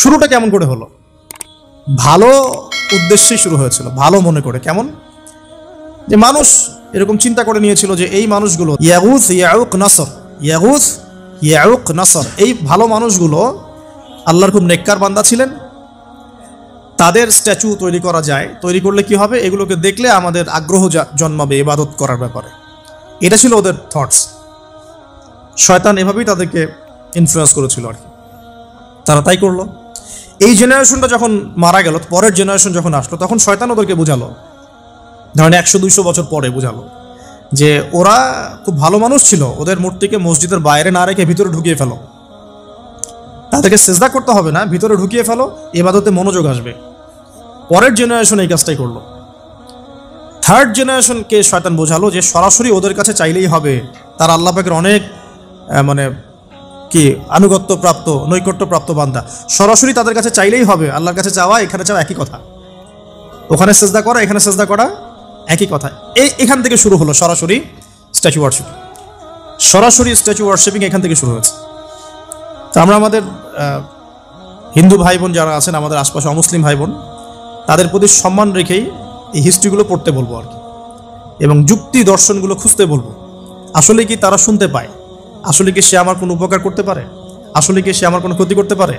শুরুটা কেমন করে হলো? ভালো উদ্দেশ্যেই শুরু হয়েছিল, ভালো মনে করে। কেমন? যে মানুষ এরকম চিন্তা করে নিয়েছিল যে এই মানুষগুলো ইয়াগুস ইয়াউক নাসর, ইয়াগুস ইয়াউক নাসর, এই ভালো মানুষগুলো আল্লাহর খুব নেককার বান্দা ছিলেন। তাদের স্ট্যাচু তৈরি করা যায়, তৈরি করলে কি হবে? এগুলোকে দেখলে আমাদের আগ্রহ জন্মাবে ইবাদত করার ব্যাপারে। এটা ছিল ওদের থটস। শয়তান এভাবেই তাদেরকে ইনফ্লুয়েন্স করেছিল আর কি। তারা তাই করলো। এই জেনারেশনটা যখন মারা গেল, পরের জেনারেশন যখন আসলো, তখন শয়তান ওদেরকে বুঝালো, ধরেন 100-200 বছর পরে বুঝালো যে ওরা খুব ভালো মানুষ ছিল, ওদের মূর্তিকে মসজিদের বাইরে না রেখে ভিতরে ঢুকিয়ে ফেলো, তাদেরকে সেজদা করতে হবে না, ভিতরে ঢুকিয়ে ফেলো, ইবাদতে মনোযোগ আসবে। পরের জেনারেশন এই কাজটাই করলো। থার্ড জেনারেশনকে শয়তান বোঝালো যে সরাসরি ওদের কাছে চাইলেই হবে, তারা আল্লাহ পাকের অনেক মানে কি আনুগত্য প্রাপ্ত, নৈকট্য প্রাপ্ত বান্দা, সরাসরি তাদের কাছে চাইলেই হবে। আল্লাহর কাছে চাওয়া এখানে চাওয়া একই কথা, ওখানে সেজদা করা এখানে সেজদা করা একই কথা। এখান থেকে শুরু হলো সরাসরি স্ট্যাচু ওয়ার্শিপ। সরাসরি স্ট্যাচু ওয়ার্শিপিং এখান থেকে শুরু হয়েছে। তো আমরা আমাদের হিন্দু ভাই বোন যারা আছেন, আমাদের আশপাশে অমুসলিম ভাই বোন, তাদের প্রতি সম্মান রেখেই এই হিস্ট্রিগুলো পড়তে বলবো আর কি, এবং যুক্তি দর্শনগুলো খুঁজতে বলবো। আসলে কি তারা শুনতে পায়? আসলে কি সে আমার কোনো উপকার করতে পারে? আসলে কি সে আমার কোনো ক্ষতি করতে পারে?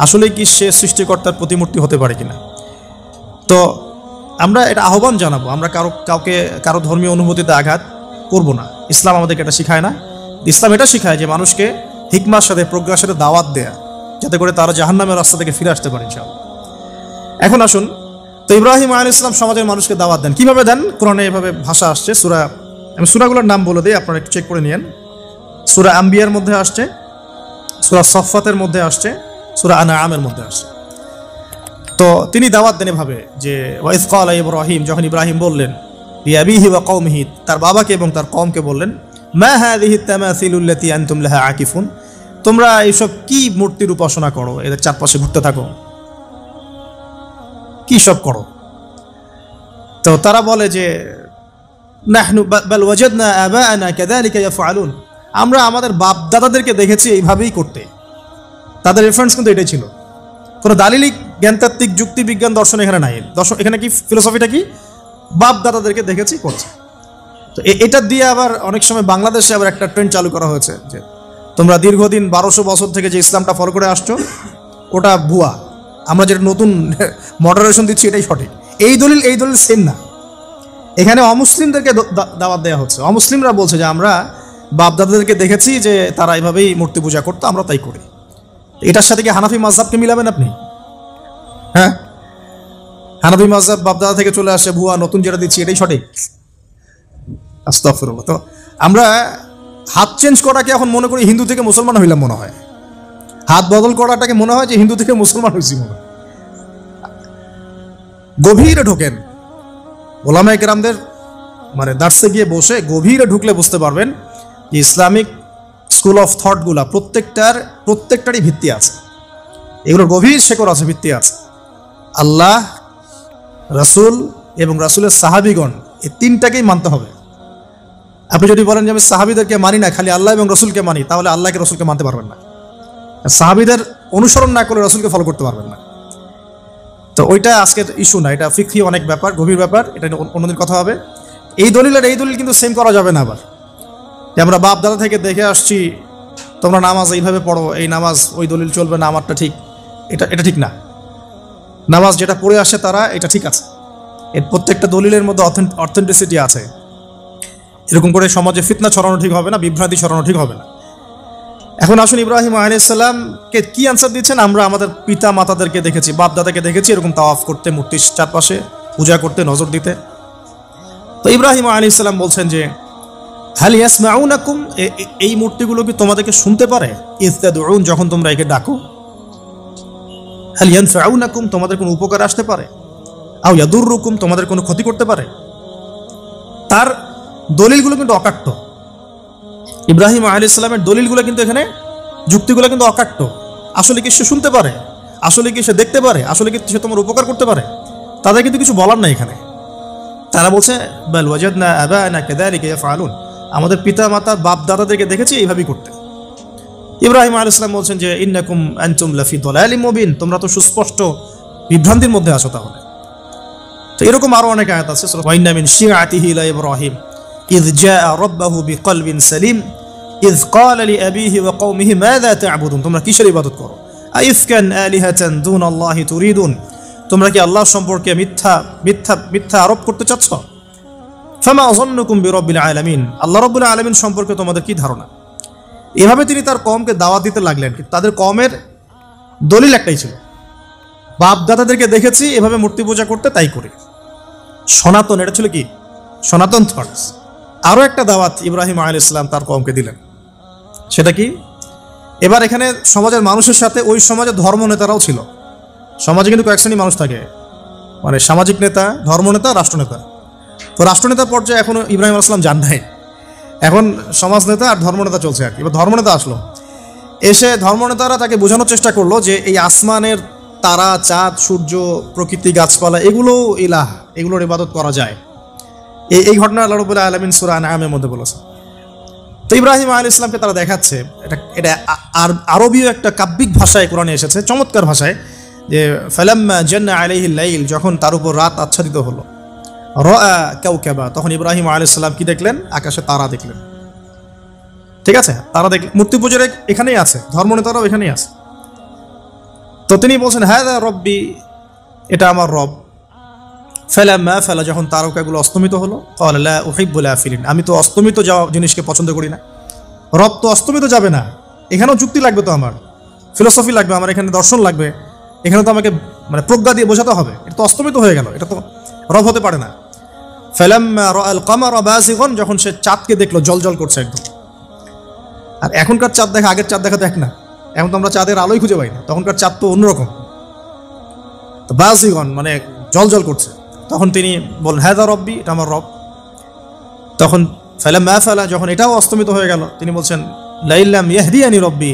আসলে কি সে সৃষ্টিকর্তার প্রতিমূর্তি হতে পারে কিনা? তো আমরা এটা আহ্বান জানাবো, আমরা কারো ধর্মীয় অনুভূতিতে আঘাত করব না। ইসলাম আমাদেরকে এটা শিখায় না। ইসলাম এটা শিখায় যে মানুষকে হিকমার সাথে, প্রজ্ঞার সাথে দাওয়াত দেয়া, যাতে করে তারা জাহান্নামের রাস্তা থেকে ফিরে আসতে পারে ইনশাআল্লাহ। এখন আসুন, তো ইব্রাহিম আলাইহিস সালাম সমাজের মানুষকে দাওয়াত দেন। কিভাবে দেন? কোরআনে এভাবে ভাষা আসছে। আমি সূরাগুলোর নাম বলে দিই, আপনারা একটু চেক করে নিয়েন। সূরা আম্বিয়ার মধ্যে আসছে, সূরা সফফাতের মধ্যে আসছে, সূরা আনআমের মধ্যে আসছে। তো তিনি দাওয়াত দেন এভাবে যে ওয়াইজ ক্বালা ইব্রাহিম, যখন ইব্রাহিম বললেন লিআবিহি ওয়া কওমিহি, তার বাবাকে এবং তার কওমকে বললেন, মা হাযিহি তামাসিলুল্লাতী আনতুম লাহা আকিফুন, তোমরা এইসব কি মূর্তির উপাসনা করো, এদের চারপাশে ঘুরতে থাকো, কি সব করো? তো তারা বলে যে নাহনু বাল ওয়াজাদনা আবাআনা কাযালিকা ইয়াফআলুন, আমরা আমাদের বাপ দাদাদেরকে দেখেছি এইভাবেই করতে। তাদের রেফারেন্স কিন্তু এটাই ছিল। কোনো দালিলিক জ্ঞানতাত্ত্বিক যুক্তি বিজ্ঞান দর্শন এখানে নাই। দর্শন এখানে কি, ফিলোসফিটা কি? বাপ দাদাদেরকে দেখেছি করছে। তো এটা দিয়ে আবার অনেক সময় বাংলাদেশে আবার একটা ট্রেন্ড চালু করা হয়েছে যে তোমরা দীর্ঘদিন 1200 বছর থেকে যে ইসলামটা ফলো করে আসছো ওটা ভুয়া, আমরা যেটা নতুন মডারেশন দিচ্ছি এটাই সঠিক। এই দলিল সেম না। এখানে অমুসলিমদেরকে দাওয়াত দেওয়া হচ্ছে। অমুসলিমরা বলছে যে আমরা বাপ দাদাদেরকে দেখেছি যে তারা এইভাবেই মূর্তি পূজা করতো, আমরা তাই করি। এটার সাথে কি হানাফি মাযহাবকে মিলাবেন আপনি? হ্যাঁ, হানাফি মাযহাব বাপদাদা থেকে চলে আসে, ভুয়া, নতুন যেটা দিচ্ছি এটাই সঠিক। আস্তাগফিরুল্লাহ। তো আমরা হাত চেঞ্জ করাকে এখন মনে করি হিন্দু থেকে মুসলমান হইলাম মনে হয়, হাত বদল করাটাকে মনে হয় যে হিন্দু থেকে মুসলমান হয়েছি মনে হয়। গভীরে ঢোকেন, ওলামায়ে কেরামদের মানে দার্সে গিয়ে বসে গভীরে ঢুকলে বুঝতে পারবেন যে ইসলামিক স্কুল অফ থটগুলা প্রত্যেকটারই ভিত্তি আছে, এগুলোর গভীর শেকড় আছে, ভিত্তি আছে। আল্লাহ, রাসূল এবং রাসূলের সাহাবীগণ, এই তিনটাকেই মানতে হবে। আপনি যদি বলেন যে আমি সাহাবীদেরকে মানি না, খালি আল্লাহ এবং রাসূলকে মানি, তাহলে আল্লাহকে রাসূলকে মানতে পারবেন না। সাহাবীদের অনুসরণ না করলে রাসূলকে ফলো করতে পারবেন না। তো ওইটা আজকের ইস্যু না, এটা ফিকহি অনেক ব্যাপার, গভীর ব্যাপার, এটা অন্যদিন কথা হবে। এই দলিল কিন্তু সেম করা যাবে না আবার, যে আমরা বাপ দাদা থেকে দেখে আসছি তোমরা নামাজ এইভাবে পড়ো, এই নামাজ ওই দলিল চলবে না, আমারটা ঠিক, এটা ঠিক না। নামাজ যেটা পড়ে আসে তারা, এটা ঠিক আছে, এর প্রত্যেকটা দলিলের মধ্যে অথেন্টিসিটি আছে। এরকম করে সমাজে ফিতনা ছড়ানো ঠিক হবে না, বিভ্রান্তি ছড়ানো ঠিক হবে না। এখন আসুন, ইব্রাহিম আলাইহিস সালামকে কি আনসার দিচ্ছেন? আমরা আমাদের পিতা মাতাদেরকে দেখেছি, বাপ দাদাকে দেখেছি এরকম তাওয়াফ করতে, মূর্তির চারপাশে পূজা করতে, নজর দিতে। তো ইব্রাহিম আলাইহিস সালাম বলছেন যে হাল ইয়াসমাউনাকুম, এই মূর্তিগুলো কি তোমাদেরকে শুনতে পারে? ইয তাদউন, যখন তোমরা একে ডাকো। হাল ইয়ানফাউনাকুম, তোমাদের কোনো উপকার আসতে পারে? আও ইয়াদুররুকুম, তোমাদের কোনো ক্ষতি করতে পারে? তার দলিলগুলো কিন্তু অকাট্য। ইব্রাহিম আলাইহিস সালামের দলিলগুলো কিন্তু এখানে, যুক্তিগুলো কিন্তু অকাট্য। আসলে কি সে শুনতে পারে? আসলে কি সে দেখতে পারে? আসলে কি সে তোমার উপকার করতে পারে? তাদের কিন্তু কিছু বলার নাই এখানে। তারা বলছে বাল ওয়াজাদনা আবাআনা কাযালিকা ইয়াফআলুন, আমাদের পিতা মাতা বাপ দাদাদেরকে দেখেছি এইভাবেই করতে। ইব্রাহিম আলাইহিস সালাম বলছেন যে ইন্নাকুম আনতুম লাফি দালালিম মুবিন, তোমরা তো সুস্পষ্ট বিভ্রান্তির মধ্যে আছো। তাহলে তো এরকম আরো অনেক আয়াত আছে। সূরা ওয়া ইন্না মিন শিআতিহি লা ইব্রাহিম ইয জাআ রাব্বাহু বিকলবিন সালিম ইয ক্বালা লিআবিহি ওয়া কওমিহি মাযা তা'বুদুন, তোমরা কিসের ইবাদত করো? আইফকান আলিহাতান দুনাল্লাহি তুরিদুন, তোমরা কি আল্লাহ সম্পর্কে মিথ্যা মিথ্যা মিথ্যা আরোপ করতে চাচ্ছ? ফামা যান্নুকুম বিরাব্বিল আলামিন, আল্লাহ রাব্বুল আলামিন সম্পর্কে তোমাদের কি ধারণা? এভাবে তিনি তার কওমকে দাওয়াত দিতে লাগলেন। কিন্তু তাদের কওমের দলিল একটাই ছিল, বাপ দাদাদেরকে দেখেছি এভাবে মূর্তি পূজা করতে, তাই করি। সনাতন, এটা ছিল কি সনাতন থটস। আরো একটা দাওয়াত ইব্রাহিম আলাইহিস সালাম তার কওমকে দিলেন, সেটা কি? এবার এখানে সমাজের মানুষের সাথে ওই সমাজের ধর্ম নেতারাও ছিল। সমাজে কিন্তু কয়েক শ্রেণী মানুষ থাকে, মানে সামাজিক নেতা, ধর্মনেতা, রাষ্ট্রনেতা। তো রাষ্ট্রনেতা পর্যায়ে এখনো ইব্রাহিম আলাইহিস সালাম যান নাই, এখন সমাজ নেতা আর ধর্মনেতা চলছে আর কি। এবার ধর্মনেতা আসলো, এসে ধর্মনেতারা তাকে বোঝানোর চেষ্টা করলো যে এই আসমানের তারা, চাঁদ, সূর্য, প্রকৃতি, গাছপালা, এগুলো ইলাহ, এগুলোর ইবাদত করা যায়। এই ঘটনা আল্লাহ রাব্বুল আলামিন সূরা আনআমের মধ্যে বলেছে। তো ইব্রাহিম আলাইহিস সালামকে তারা দেখাচ্ছে, এটা আরবীয় একটা কাব্যিক ভাষায় কোরআনে এসেছে, চমৎকার ভাষায়, যে ফালাম্মা জান্না আলাইহিল লাইল, যখন তার উপর রাত আচ্ছাদিত হলো, রাআ কাওকাবা, তখন ইব্রাহিম আলাইহিস সালাম কি দেখলেন? আকাশে তারা দেখলেন। ঠিক আছে, তারা দেখলেন। মূর্তি পূজার এখানেই আছে, ধর্মনেতারাও এখানেই আছে। তো তিনি বলছেন হাযা রব্বি, এটা আমার রব। ফালাম্মা ফালা, যখন তারকাগুলো অস্তমিত হলো, ক্বালা লা উহিব্বুল আফিলিন, আমি তো অস্তমিত যাওয়া জিনিসকে পছন্দ করি না। রব তো অস্তমিত যাবে না, এখানেও যুক্তি লাগবে, তো আমার ফিলোসফি লাগবে, আমার এখানে দর্শন লাগবে, এখানে তো আমাকে মানে প্রজ্ঞা দিয়ে বোঝাতে হবে। এটা তো অস্তমিত হয়ে গেল, এটা তো রব হতে পারে না। ফালাম্মা রাআল কামারা বাযিগান, যখন সে চাঁদকে দেখলো জলজল করছে একদম। আর এখনকার চাঁদ দেখা আগের চাঁদ দেখা তো এক না, এখন তো আমরা চাঁদের আলোই খুঁজে পাই না, তখনকার চাঁদ তো অন্যরকম। তো বাযিগান মানে জলজল করছে, তখন তিনি বলেন হাযা রব্বি, এটা আমার রব। তখন ফালাম্মা ফালা, যখন এটাও অস্তমিত হয়ে গেল, তিনি বলছেন লাইল্লাম ইয়াহদিয়ানি রব্বি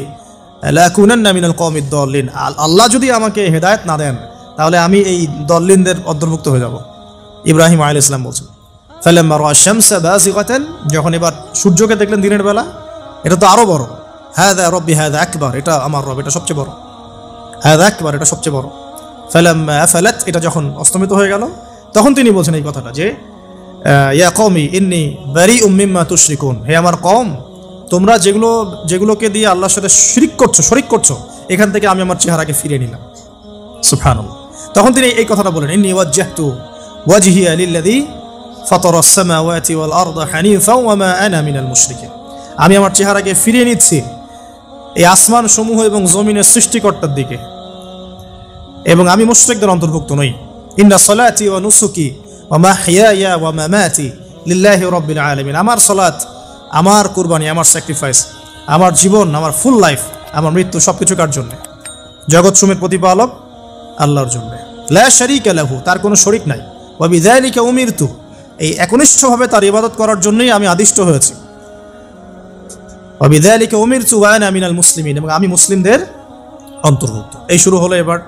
লাকুনান্না মিনাল কওমিদ দাল্লিন, আল্লাহ যদি আমাকে হেদায়েত না দেন তাহলে আমি এই দল্লিনদের অন্তর্ভুক্ত হয়ে যাব। ইব্রাহিম আলাইহিস সালাম বলছেন ফালাম্মা রাআ শামসা বাযিগাতান, যখন এবার সূর্যকে দেখলেন দিনের বেলা, এটা তো আরো বড়। হাযা রব্বি হাযা আকবার, এটা আমার রব, এটা সবচেয়ে বড়। হাযা আকবার, এটা সবচেয়ে বড়। ফালাম্মা আফালাত, এটা যখন অস্তমিত হয়ে গেল, তখন তিনি বলছেন এই কথাটা যে ইয়া কওমি ইন্নী বারিউম মিম্মা তুশরিকুন, হে আমার কওম, তোমরা যেগুলোকে দিয়ে আল্লাহর সাথে শরিক করছো, এখান থেকে আমি আমার চেহারাকে ফিরিয়ে নিলাম। সুবহানাল্লাহ। তখন তিনি এই কথাটা বলেন ইন্নী ওয়াজ্জাহতু ওয়াজহিয়া লিল্লাযী ফাতারাস সামাওয়াতি ওয়াল আরদা হানিফাও ওয়া মা আনা মিনাল মুশরিকিন, আমি আমার চেহারাকে ফিরিয়ে নিচ্ছি এই আসমান সমূহ এবং জমিনের সৃষ্টিকর্তার দিকে, এবং আমি মুশরিকদের অন্তর্ভুক্ত নই। ইন্না সলাতি ওয়া নুসুকি ওয়া মাহইয়ায়া ওয়া মামাতি লিল্লাহি রাব্বিল আলামিন, আমার সালাত, আমার কুরবানি, আমার স্যাক্রিফাইস, আমার জীবন, আমার ফুল লাইফ, আমার মৃত্যু, সবকিছু কার জন্য? জগৎসমূহের প্রতিপালক আল্লাহর জন্য। লা শারীকা লাহু, তার কোনো শরীক নাই। ওয়া বিযালিকা উমিরতু, এই একনিষ্ঠভাবে তার ইবাদত করার জন্যই আমি আদিষ্ট হয়েছি। ওয়া বিযালিকা উমিরতু ওয়া আনা মিনাল মুসলিমিন, এবং আমি মুসলিমদের অন্তর্ভুক্ত। এই শুরু হলো এবার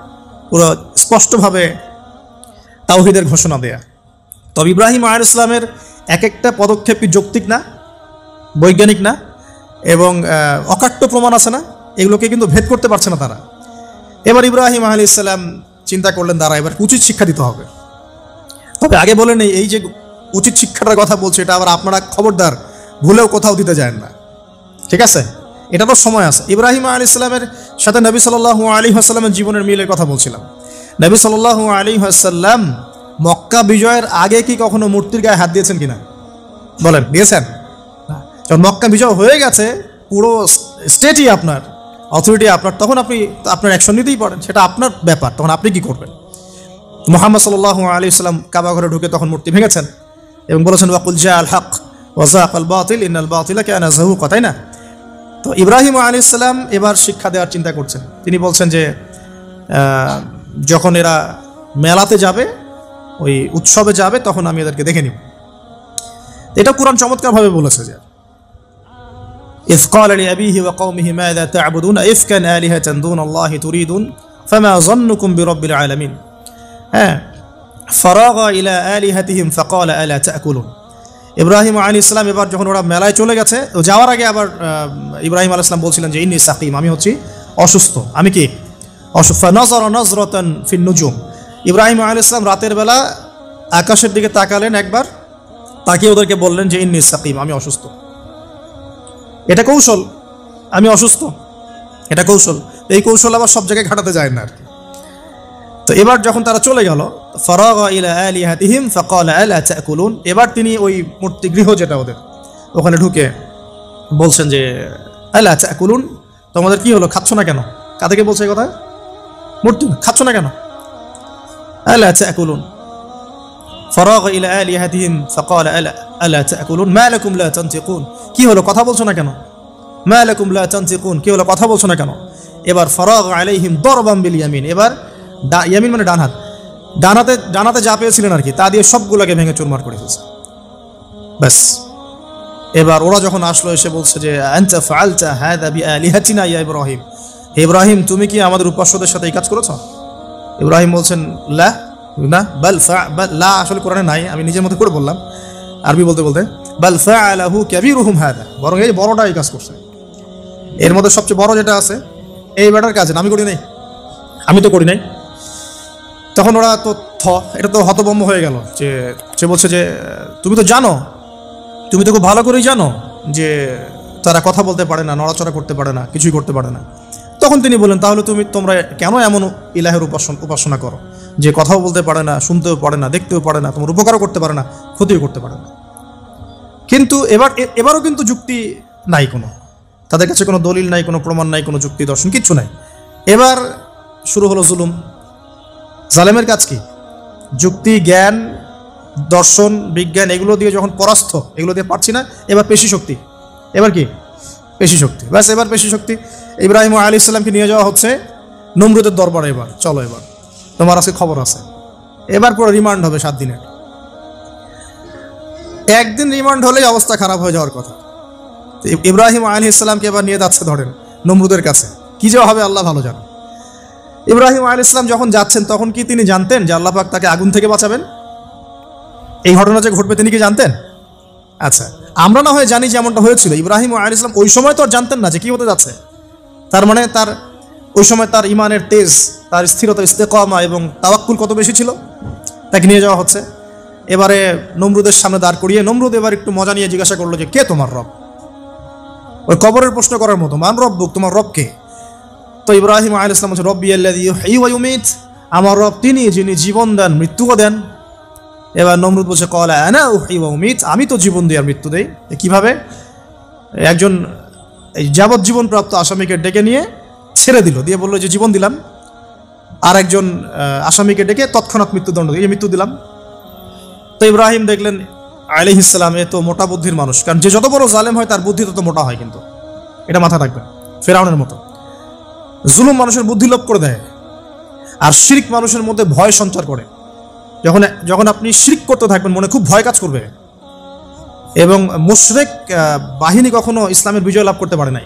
পুরো স্পষ্টভাবে তাওহীদের ঘোষণা দেয়া। তবে ইব্রাহিম আলাইহিস সালামের এক একটা পদক্ষেপই যৌক্তিক না, বৈজ্ঞানিক না, এবং অকাট্য প্রমাণ আছে না, এগুলোকে কিন্তু ভেদ করতে পারছে না তারা। এবার ইব্রাহিম আলাইহিস সালাম চিন্তা করলেন দাঁড়া, এবার উচিত শিক্ষা দিতে হবে। তবে আগে বলেন এই যে উচিত শিক্ষাটার কথা বলছে, এটা আবার আপনারা খবরদার ভুলেও কোথাও দিতে যায় না, ঠিক আছে? এটারও সময় আছে। ইব্রাহিম আলাইহিস সালামের সাথে নবী সাল্লাল্লাহু আলাইহি ওয়াসাল্লামের জীবনের মিলের কথা বলছিলাম। নবী সাল্লাল্লাহু আলাইহি ওয়াসাল্লাম মক্কা বিজয়ের আগে কি কখনো মূর্তির গায়ে হাত দিয়েছেন কিনা বলেন? দিয়েছেন? যখন মক্কা বিজয় হয়ে গেছে, পুরো স্টেটই আপনার, অথরিটি আপনার, তখন আপনি আপনার অ্যাকশন নিতেই পারেন, সেটা আপনার ব্যাপার, তখন আপনি কি করবেন? মুহাম্মদ সাল্লাল্লাহু আলাইহি ওয়াসাল্লাম কাবা ঘরে ঢুকে তখন মূর্তি ভেঙেছেন এবং বলেছেন ওয়াকুল জাআল হক ওয়া যাকাল বাতিল ইন্নাল বাতিলা কানা যাহুকা, তাই না? তো ইব্রাহিম আলাইহিস সালাম এবার শিক্ষা দেওয়ার চিন্তা করছেন। তিনি বলছেন যে যখন এরা মেলাতে যাবে, ওই উৎসবে যাবে, তখন আমি এদেরকে দেখে নিব। এটা কুরআন চমৎকারভাবে বলেছে যে ইয ক্বালা লিআবিহি ওয়া কওমিহি মাযা তা'বুদুন আইফকান আলিহাতান দুনাল্লাহি তুরিদুন ফামা যান্নুকুম বিরাব্বিল আলামিন। হ্যাঁ, ফারাগা ইলা আলিহাতিহিম ফাকালা আলা তা'কুলুন। ইব্রাহিম আলাইহিস সালাম এবার যখন ওরা মেলায় চলে গেছে, তো যাওয়ার আগে আবার ইব্রাহিম আলাইহিস সালাম বলছিলেন যে ইন্নী সাকিম, আমি হচ্ছি অসুস্থ, আমি কি অসুস্থ। নাযারা নাযরাতান ফিন নুজুম, ইব্রাহিম আলাইহিস সালাম রাতের বেলা আকাশের দিকে তাকালেন একবার, তাকিয়ে ওদেরকে বললেন যে ইন্নী সাকিম, আমি অসুস্থ। এটা কৌশল, আমি অসুস্থ, এটা কৌশল। এই কৌশল আবার সব জায়গায় খাটাতে যায় না আর কি। তো এবার যখন তারা চলে গেল, ফারাগা ইলা আলিহাতিহিম ফাকালা আলা তাকুলুন, এবার তিনি ওই মূর্তি গৃহ যেটা ওদের, ওখানে ঢুকে বলছেন যে আলা তাকুলুন, তোমাদের কি হলো, খাচ্ছ না কেন? কাদেরকে বলছে এই কথা? মূর্তি, খাচ্ছ না কেন? আলা তাকুলুন। ফারাগা ইলা আলিহাতিহিম ফাকালা আলা তাকুলুন মা লাকুম লা তানতিকুন, কি হলো, কথা বলছো না কেন? মা লাকুম লা তানতিকুন, কি হলো, কথা বলছো না কেন? এবার ফারাগা আলাইহিম দরবাম বিল ইয়ামিন, এবার ইয়ামিন মানে ডান হাত, ডানাতে যা পেয়েছিলেন আর কি, তা দিয়ে সবগুলোকে ভেঙে চুরমার করে ফেলছে। ব্যাস, এবার ওরা যখন আসলো এসে বলছে যে আনতা ফাআলতা হাযা বিআলিহাতিনা ইয়া ইব্রাহিম, ইব্রাহিম তুমি কি আমাদের উপাস্যদের সাথে এই কাজ করেছো? ইব্রাহিম বলছেন লা, না, বাল লা আসলে কোরআনে নাই, আমি নিজের মতো করে বললাম আরবি বলতে বলতে, বাল ফাআলাহু কাবীরুহুম হাযা, বরং এই বড়টা এই কাজ করছে। এর মধ্যে সবচেয়ে বড় যেটা আছে এই বেটার কাজ, আমি করি নাই, আমি তো করি নাই। তখন ওরা তো এটা তো হতভম্ব হয়ে গেল, যে সে বলছে যে তুমি তো জানো, তুমি তো খুব ভালো করেই জানো যে তারা কথা বলতে পারে না, নড়াচড়া করতে পারে না, কিছুই করতে পারে না। তখন তিনি বললেন তাহলে তোমরা কেন এমন ইলাহের উপাসনা করো যে কথাও বলতে পারে না, শুনতেও পারে না, দেখতেও পারে না, তোমার উপকারও করতে পারে না, ক্ষতিও করতে পারে না। কিন্তু এবারও কিন্তু যুক্তি নাই, কোনো তাদের কাছে কোনো দলিল নাই, কোনো প্রমাণ নাই, কোনো যুক্তি দর্শন কিচ্ছু নাই। এবার শুরু হলো জুলুম। জালেমের কাজ কি? যুক্তি, জ্ঞান, দর্শন, বিজ্ঞান এগুলো দিয়ে যখন পরাস্ত, এগুলো দিয়ে পারছি না, এবার পেশি শক্তি। এবার কি? পেশি শক্তি। ব্যাস, এবার পেশি শক্তি। ইব্রাহিম আলাইহিস সালামকে নিয়ে যাওয়া হচ্ছে নমরুদের দরবারে। এবার চলো, এবার তোমার আজকে খবর আছে। এবার পুরো রিমান্ড হবে 7 দিনের। একদিন রিমান্ড হলেই অবস্থা খারাপ হয়ে যাওয়ার কথা। ইব্রাহিম আলাইহিস সালামকে এবার নিয়ে যাচ্ছে ধরেন নমরুদের কাছে, কি যে হবে আল্লাহ ভালো জানেন। ইব্রাহিম আলাইহিস সালাম যখন যাচ্ছেন তখন কি তিনি জানতেন যে আল্লাহ পাক তাকে আগুন থেকে বাঁচাবেন? এই ঘটনা যে ঘটবে তিনি কি জানতেন? আচ্ছা, আমরা না হয় জানি যে এমনটা হয়েছিল। ইব্রাহিম আলাইহিস সালাম ওই সময় তো আর জানতেন না যে কি হতে যাচ্ছে। তার মানে তার ওই সময় তার ইমানের তেজ, তার স্থিরতা, ইস্তেকামা এবং তাওয়াক্কুল কত বেশি ছিল। তাকে নিয়ে যাওয়া হচ্ছে এবারে নমরুদের সামনে দাঁড় করিয়ে। নমরুদ এবার একটু মজা নিয়ে জিজ্ঞাসা করলো যে কে তোমার রব? ওই কবরের প্রশ্ন করার মতো, মান রব্বুক, তোমার রব কে? তো ইব্রাহিম আলাইহিস সালাম বলছে রব্বি আল্লাযী ইউহয়ী ওয়া ইউমীত, আমার রব তিনি যিনি জীবন দেন, মৃত্যুও দেন। এবার নমরুদ বলছে ক্বালা আনা উহয়ী ওয়া উমীত, আমি তো জীবন দিই আর মৃত্যু দেই। কিভাবে? একজন যাবজ্জীবন প্রাপ্ত আসামিকে ডেকে নিয়ে ছেড়ে দিল, দিয়ে বললো যে জীবন দিলাম। আর একজন আসামিকে ডেকে তৎক্ষণাৎ মৃত্যুদণ্ড দিয়ে মৃত্যু দিলাম। তো ইব্রাহিম দেখলেন আলাইহিস সালাম এ তো মোটা বুদ্ধির মানুষ, কারণ যে যত বড় জালেম হয় তার বুদ্ধি তত মোটা হয়, কিন্তু এটা মাথা রাখবেন। ফেরাউনের মতো জুলুম মানুষের বুদ্ধি লোপ করে দেয়, আর শিরক মানুষের মধ্যে ভয় সঞ্চার করে। যখন আপনি শিরক করতে থাকবেন মনে খুব ভয় কাজ করবে। এবং মুশরিক বাহিনী কখনো ইসলামের বিজয় লাভ করতে পারে নাই।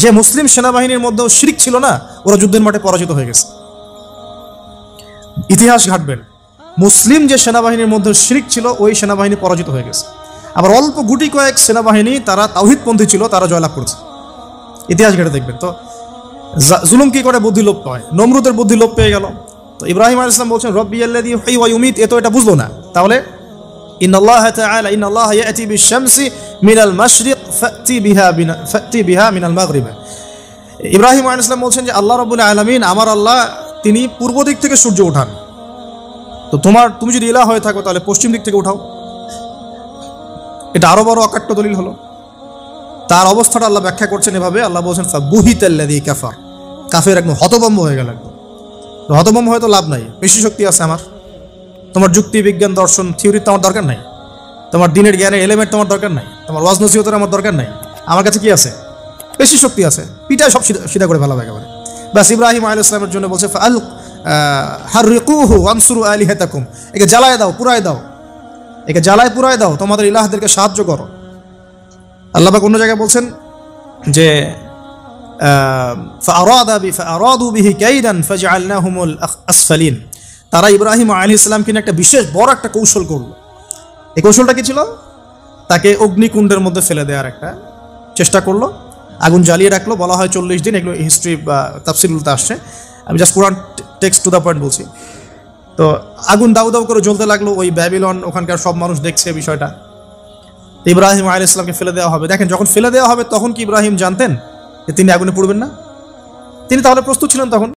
যে মুসলিম সেনাবাহিনীর মধ্যেও শিরক ছিল না, ওরা যুদ্ধের মাঠে পরাজিত হয়ে গেছে। ইতিহাস ঘাটবেন, মুসলিম যে সেনাবাহিনীর মধ্যে শিরক ছিল ওই সেনাবাহিনী পরাজিত হয়ে গেছে। আবার অল্প গুটি কয়েক সেনাবাহিনী তারা তাওহীদপন্থী ছিল, তারা জয়লাভ করেছে। ইতিহাস ঘেটে দেখবেন। তো জুলুম কি করে? বুদ্ধি লোপ পায়। নমরুদের বুদ্ধি লোপ পেয়ে গেল। তো ইব্রাহিম আলাইহিস সালাম বলছেন রব্বি আল্লাযী ইউহয়ী ওয়া ইউমীত, এ তো এটা বুঝলো না। তাহলে ইন্নাল্লাহা তাআলা ইন্নাল্লাহা ইয়াতি বিশ-শামসি মিনাল মাশরিক ফাতি বিহা মিনাল মাগরিব। ইব্রাহিম আলাইহিস সালাম বলছেন যে আল্লাহ রাব্বুল আলামিন, আমার আল্লাহ, তিনি পূর্ব দিক থেকে সূর্য ওঠান। তো তুমি যদি ইলাহ হয়ে থাকো তাহলে পশ্চিম দিক থেকে উঠাও। এটা আরো বড় অকাট্য দলিল হলো। তার অবস্থাটা আল্লাহ ব্যাখ্যা করছেন এভাবে, আল্লাহ বলছেন ফাবুহিতাল্লাযী কাফার, কাফের একদম হতভম্ব হয়ে গেল। একদম হতভম্ব হয়ে তো লাভ নাই, বেশি শক্তি আছে আমার। তোমার যুক্তি, বিজ্ঞান, দর্শন, থিওরি তোমার দরকার নাই, তোমার দিনের জ্ঞানের এলিমেন্ট তোমার দরকার নাই, তোমার ওয়াজ নসিহতের আমার দরকার নাই। আমার কাছে কি আছে? বেশি শক্তি আছে, পিটায় সব সিধা করে ফেলাবে একেবারে। ব্যাস, ইব্রাহিম আলাইহিস সালামের জন্য বলছে হাররিকুহু ওয়ানসুরু আলিহাতাকুম, একে জ্বালায় দাও, পুরায় দাও, একে জ্বালায় পুরায় দাও, তোমাদের ইলাহদেরকে সাহায্য করো। আল্লাহ পাক অন্য জায়গায় বলছেন যে ফাআরাদু বিহি কাইদান ফাজআলনাহুমুল আসফালিন, তারা ইব্রাহিম আলাইহিস সালামকে নিয়ে একটা বিশেষ বড় একটা কৌশল করলো। এই কৌশলটা কি ছিল? তাকে অগ্নিকুণ্ডের মধ্যে ফেলে দেওয়ার একটা চেষ্টা করলো, আগুন জ্বালিয়ে রাখলো, বলা হয় 40 দিন, এগুলো হিস্ট্রি বা তাফসিরুলতে আসছে, আমি just Quran text to the point বলছি। তো আগুন দাউ দাউ করে জ্বলতে লাগলো, ওই ব্যাবিলন ওখানকার সব মানুষ দেখছে বিষয়টা। ইব্রাহিম আলাইহিস সালামকে ফেলে দেওয়া হবে। দেখেন, যখন ফেলে দেওয়া হবে তখন কি ইব্রাহিম জানতেন যে তিনি আগুনে পুড়বেন না? তিনি তাহলে প্রস্তুত ছিলেন তখন।